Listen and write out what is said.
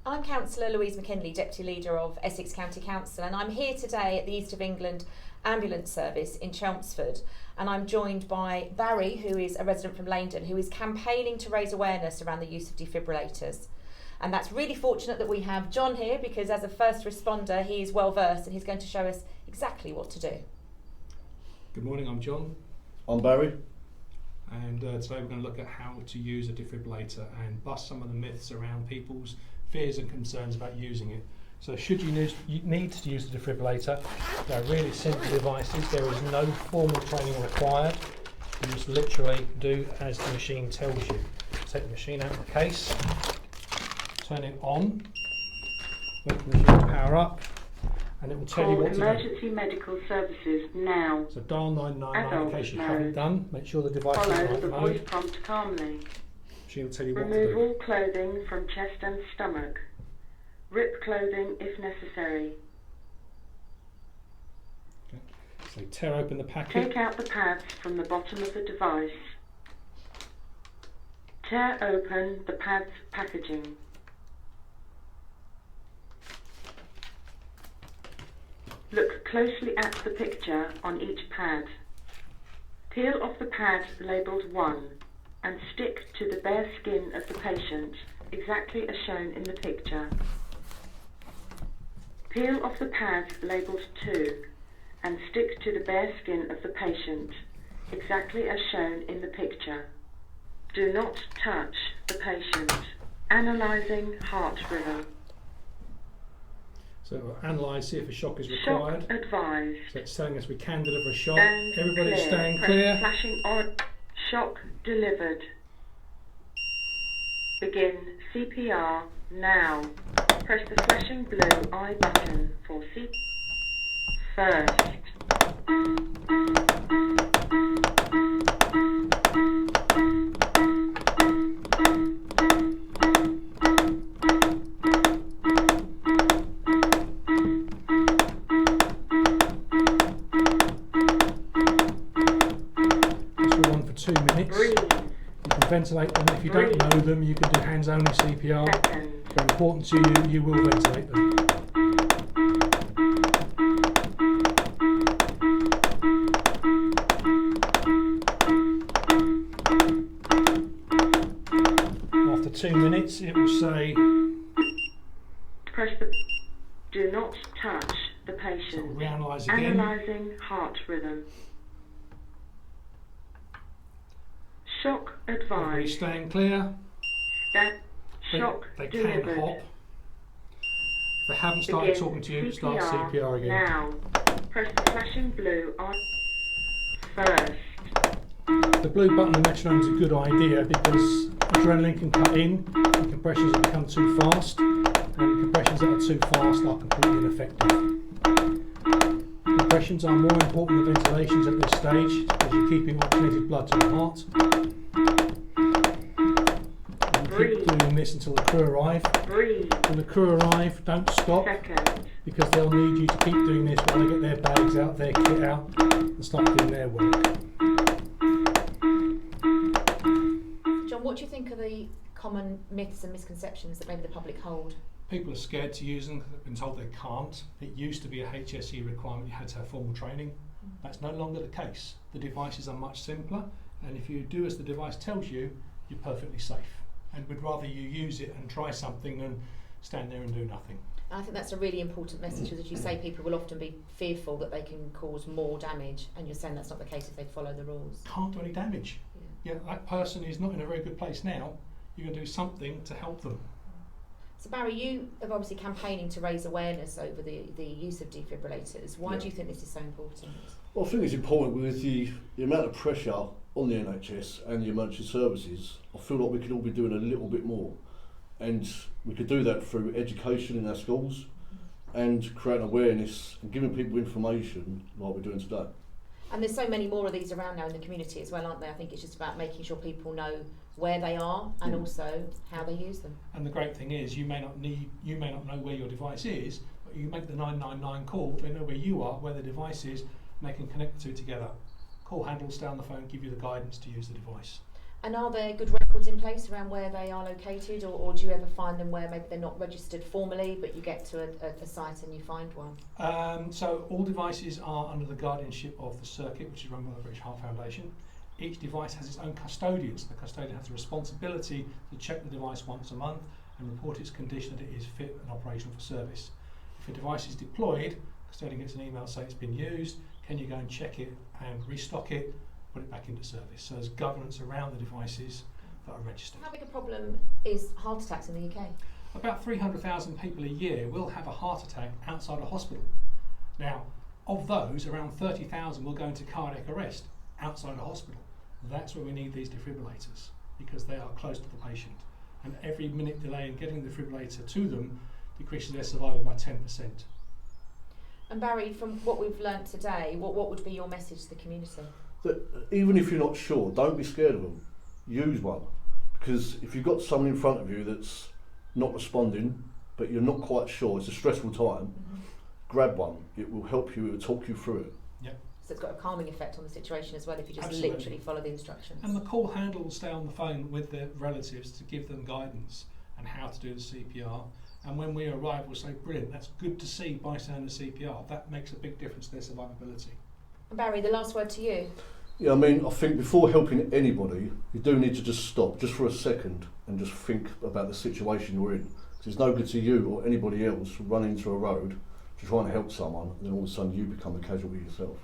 I'm Cllr Louise McKinlay, Deputy Leader of Essex County Council, and I'm here today at the East of England Ambulance Service in Chelmsford, and I'm joined by Barry, who is a resident from Laindon, who is campaigning to raise awareness around the use of defibrillators. And that's really fortunate that we have John here, because as a first responder he is well versed and he's going to show us exactly what to do. Good morning, I'm John. I'm Barry. And today we're going to look at how to use a defibrillator and bust some of the myths around people's fears and concerns about using it. So should you need to use the defibrillator, they're really simple devices. There is no formal training required. You just literally do as the machine tells you. Take the machine out of the case, turn it on, wait for the machine to power up, and it will tell you what to do. Emergency medical services now. So dial 999 in case you haven't done. Make sure the device is Follow right the mode. voice prompt calmly. She will tell you what to Remove do. all clothing from chest and stomach. Rip clothing if necessary. Okay. So tear open the packet. Take out the pads from the bottom of the device. Tear open the pads packaging. Look closely at the picture on each pad. Peel off the pad labelled 1 and stick to the bare skin of the patient, exactly as shown in the picture. Peel off the pad labelled 2 and stick to the bare skin of the patient, exactly as shown in the picture. Do not touch the patient. Analysing heart rhythm. So we'll analyse, see if a shock is required. Shock advised. So it's telling us we can deliver a shock. Stand Everybody clear. staying Press clear. Flashing on. Shock delivered. Begin CPR now. Press the flashing blue I button for CPR first. This will run for 2 minutes. Breathe. You can ventilate them. If you don't know them, you can do hands-only CPR. Second. If they're important to you, you will ventilate them. After 2 minutes, it will say, Press the. Do not touch the so patient. we'll reanalyse again. Analysing heart rhythm. Shock Everybody advised. staying clear. Shock They can delivered. hop. If they haven't started Begin talking to you, start CPR CPR again. now. Press the flashing blue on first. The blue button on the metronome is a good idea because adrenaline can cut in, and compressions that become too fast, and compressions that are too fast are completely ineffective. Compressions are more important than ventilations at this stage because you're keeping oxygenated blood to the heart. And you keep doing this until the crew arrive. Breathe. When the crew arrive, don't stop Second. because they'll need you to keep doing this while they get their bags out, their kit out, and start doing their work. John, what do you think are the common myths and misconceptions that maybe the public hold? People are scared to use them because they've been told they can't. It used to be a HSE requirement, you had to have formal training. That's no longer the case. The devices are much simpler, and if you do as the device tells you, you're perfectly safe. And we'd rather you use it and try something than stand there and do nothing. I think that's a really important message, because as you say, people will often be fearful that they can cause more damage, and you're saying that's not the case if they follow the rules. Can't do any damage. Yeah, that person is not in a very good place now. You can do something to help them. So Barry, you are obviously campaigning to raise awareness over the use of defibrillators. Why do you think this is so important? Well, I think it's important with the amount of pressure on the NHS and the emergency services. I feel like we could all be doing a little bit more, and we could do that through education in our schools and creating awareness and giving people information like we're doing today. And there's so many more of these around now in the community as well, aren't there? I think it's just about making sure people know where they are and also how they use them. And the great thing is, you may not know where your device is, but you make the 999 call, they know where you are, where the device is, and they can connect the two together. Call handle, stay on the phone, give you the guidance to use the device. And are there good records in place around where they are located, or do you ever find them where maybe they're not registered formally, but you get to a site and you find one? So all devices are under the guardianship of the circuit, which is run by the British Heart Foundation. Each device has its own custodian, so the custodian has the responsibility to check the device once a month and report its condition that it is fit and operational for service. If a device is deployed, the custodian gets an email saying it's been used, can you go and check it and restock it, put it back into service. So there's governance around the devices that are registered. How big a problem is heart attacks in the UK? About 300,000 people a year will have a heart attack outside a hospital. Now, of those, around 30,000 will go into cardiac arrest outside a hospital. That's where we need these defibrillators, because they are close to the patient. And every minute delay in getting the defibrillator to them decreases their survival by 10%. And Barry, from what we've learnt today, what would be your message to the community? That even if you're not sure, don't be scared of them. Use one. Because if you've got someone in front of you that's not responding, but you're not quite sure, it's a stressful time, grab one. It will help you, it will talk you through it. Yep. So it's got a calming effect on the situation as well if you just Absolutely. literally follow the instructions. And the call handler will stay on the phone with their relatives to give them guidance and how to do the CPR. And when we arrive, we'll say, brilliant, that's good to see bystander CPR. That makes a big difference to their survivability. And Barry, the last word to you. Yeah, I mean, I think before helping anybody, you do need to just stop, just for a second, and just think about the situation you're in. Because it's no good to you or anybody else running into a road to try and help someone, and then all of a sudden you become a casualty yourself.